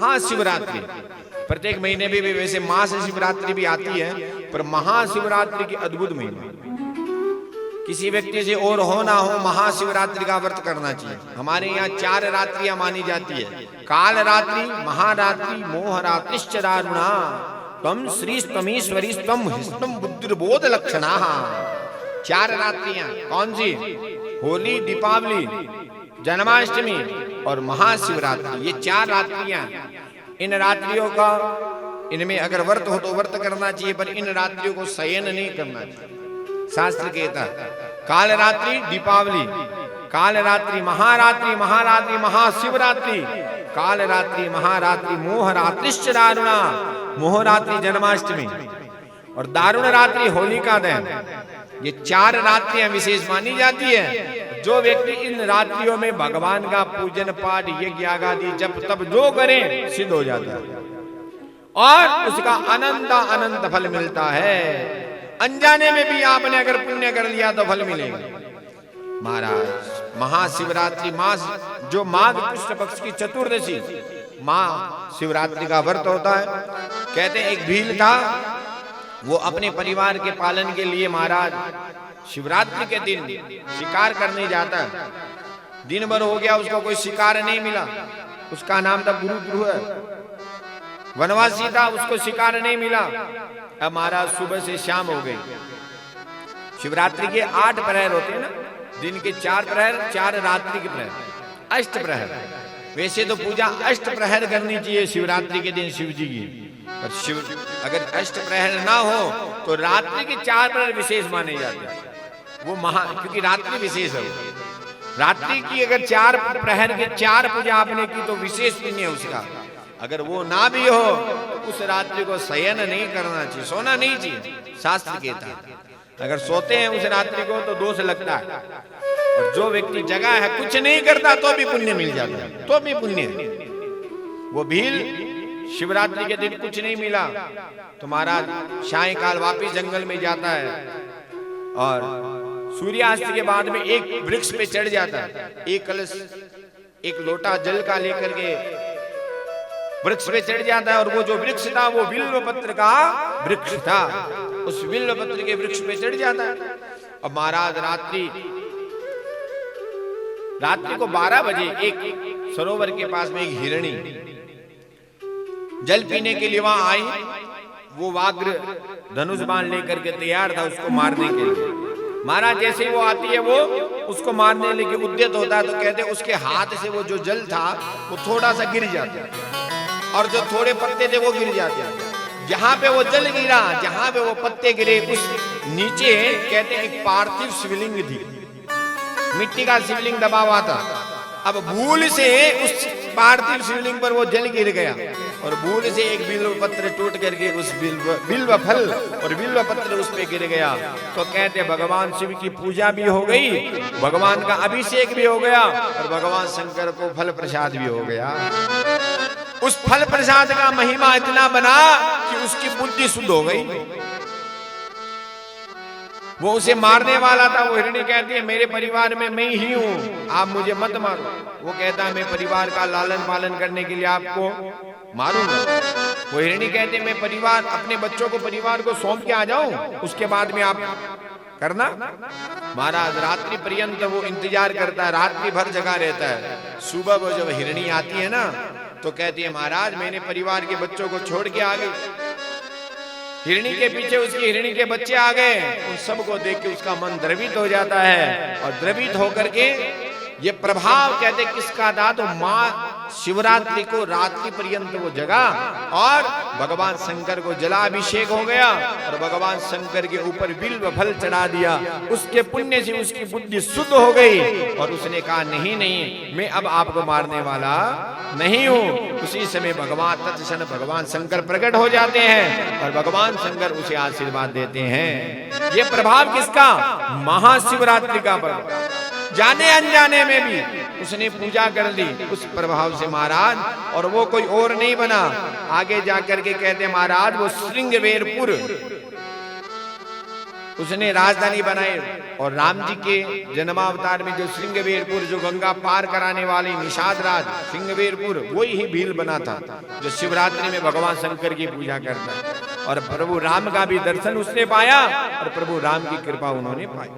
महाशिवरात्रि प्रत्येक महीने भी वैसे मास शिवरात्रि भी आती है, पर महाशिवरात्रि की अद्भुत महिमा। किसी व्यक्ति से और हो ना हो, महाशिवरात्रि का व्रत करना चाहिए। हमारे यहाँ 4 रात्रियां मानी जाती है, काल रात्रि, महारात्रि, मोह रात्रिश्च दारुणा, तम श्री तमीश्वरी तम हिष्टम बुद्धिर्बोध लक्षणा। 4 रात्रियां कौन सी? होली, दीपावली, जन्माष्टमी और महाशिवरात्रि। ये 4 रात्रियां। इन रात्रियों का, इनमें अगर व्रत हो तो व्रत करना चाहिए, पर इन रात्रियों को शयन नहीं करना चाहिए। शास्त्र कहता है काल रात्रि दीपावली, काल रात्रि महारात्रि, महारात्रि महाशिवरात्रि, काल रात्रि महारात्रि मोह रात्रिश्च दारुणा, मोह रात्रि जन्माष्टमी और दारुण रात्रि होलिका दहन। ये 4 रात्रियां विशेष मानी जाती है। जो व्यक्ति इन रात्रियों में भगवान का पूजन पाठ यज्ञ आदि जब तब जो करे सिद्ध हो जाता है और उसका अनंत फल मिलता है। अनजाने में भी आपने अगर पुण्य कर लिया तो फल मिलेगा। महाराज महाशिवरात्रि मास जो माघ कृष्ण पक्ष की चतुर्दशी महाशिवरात्रि का व्रत होता है। कहते हैं एक भील था, वो अपने परिवार के पालन के लिए महाराज शिवरात्रि के दिन शिकार करने जाता है। दिन भर हो गया, उसको कोई शिकार नहीं मिला। उसका नाम था गुरु है, वनवासी था, उसको शिकार नहीं मिला। अब महाराज सुबह से शाम हो गई। शिवरात्रि के 8 प्रहर होते हैं ना, दिन के 4 प्रहर, 4 रात्रि के प्रहर, अष्ट प्रहर। वैसे तो पूजा अष्ट प्रहर करनी चाहिए शिवरात्रि के दिन शिव जी की, पर शिव अगर अष्ट प्रहर ना हो तो रात्रि के 4 प्रहर विशेष माने जाते हैं। वो क्योंकि रात्रि विशेष है। रात्रि की अगर 4 प्रहर के 4 पूजा आपने की तो विशेष पुण्य है उसका। अगर वो ना भी हो तो उस रात्रि को शयन नहीं करना चाहिए, सोना नहीं चाहिए। शास्त्र कहता है अगर सोते हैं उस रात्रि को तो दोष लगता है। और जो व्यक्ति जगा है कुछ नहीं करता तो भी पुण्य मिल जाता है, तो भी पुण्य। वो भील शिवरात्रि के दिन कुछ नहीं मिला तो महाराज सायंकाल वापिस जंगल में जाता है और सूर्यास्त के बाद में एक वृक्ष पे चढ़ जाता है। एक कलश, एक लोटा जल का लेकर के वृक्ष पे चढ़ जाता है। और वो जो वृक्ष था वो बिल्व पत्र का वृक्ष था। उस बिल्व पत्र के वृक्ष पे चढ़ जाता है। अब महाराज रात्रि को 12 बजे एक सरोवर के पास में एक हिरणी जल पीने के लिए वहां आई। वो वाग्र धनुष बाण लेकर के तैयार था उसको मारने के लिए। महाराज जैसे ही वो आती है वो उसको मारने के लिए उद्यत होता है तो कहते हैं उसके हाथ से वो जो जल था वो थोड़ा सा गिर जाता है और जो थोड़े पत्ते थे वो गिर जाते हैं। जहां पे वो जल गिरा, जहां पे वो पत्ते गिरे, उस नीचे कहते हैं एक पार्थिव शिवलिंग थी, मिट्टी का शिवलिंग दबा हुआ था। अब भूल से उस पार्थिव शिवलिंग पर वो जल गिर गया और भूल से एक बिल्व पत्र टूट करके उस बिल्व फल और बिल्व पत्र उस पे गिर गया। तो कहते भगवान शिव की पूजा भी हो गई, भगवान का अभिषेक भी हो गया और भगवान शंकर को फल प्रसाद भी हो गया। उस फल प्रसाद का महिमा इतना बना कि उसकी बुद्धि शुद्ध हो गई। वो उसे मारने वाला था। वो हिरणी कहती है मेरे परिवार में मैं ही हूं, आप मुझे मत मारो। वो कहता है मैं परिवार का लालन पालन करने के लिए आपको मारूंगा। वो हिरणी कहते मैं परिवार अपने बच्चों को परिवार को सौंप के आ जाऊं, उसके बाद में आप करना। महाराज रात्रि पर्यंत वो इंतजार करता है, रात्रि भर जगा रहता है। सुबह वो जब हिरणी आती है ना तो कहती है महाराज मैंने परिवार के बच्चों को छोड़ के आ गई। हिरणी के पीछे उसकी हिरणी के बच्चे आ गए। उन सबको देख के उसका मन द्रवित हो जाता है और द्रवित होकर के ये प्रभाव कहते किसका था, तो माँ शिवरात्रि को रात्रि पर्यंत वो जगा और भगवान शंकर को जलाभिषेक हो गया और भगवान शंकर के ऊपर बिल्व फल चढ़ा दिया। उसके पुण्य से उसकी बुद्धि शुद्ध हो गई और उसने कहा नहीं नहीं मैं अब आपको मारने वाला नहीं हूं। उसी समय भगवान तत्क्षण भगवान शंकर प्रकट हो जाते हैं और भगवान शंकर उसे आशीर्वाद देते हैं। ये प्रभाव किसका, महाशिवरात्रि का प्रभाव। जाने अनजाने में भी उसने पूजा कर ली उस प्रभाव से महाराज, और वो कोई और नहीं बना। आगे जाकर के कहते महाराज वो श्रृंगवेरपुर उसने राजधानी बनाई। और राम जी के जन्मावतार में जो सिंहवेरपुर, जो गंगा पार कराने वाली निषाद राज सिंहवेरपुर, वही ही भील बना था जो शिवरात्रि में भगवान शंकर की पूजा करता है। और प्रभु राम का भी दर्शन उसने पाया और प्रभु राम की कृपा उन्होंने पाई।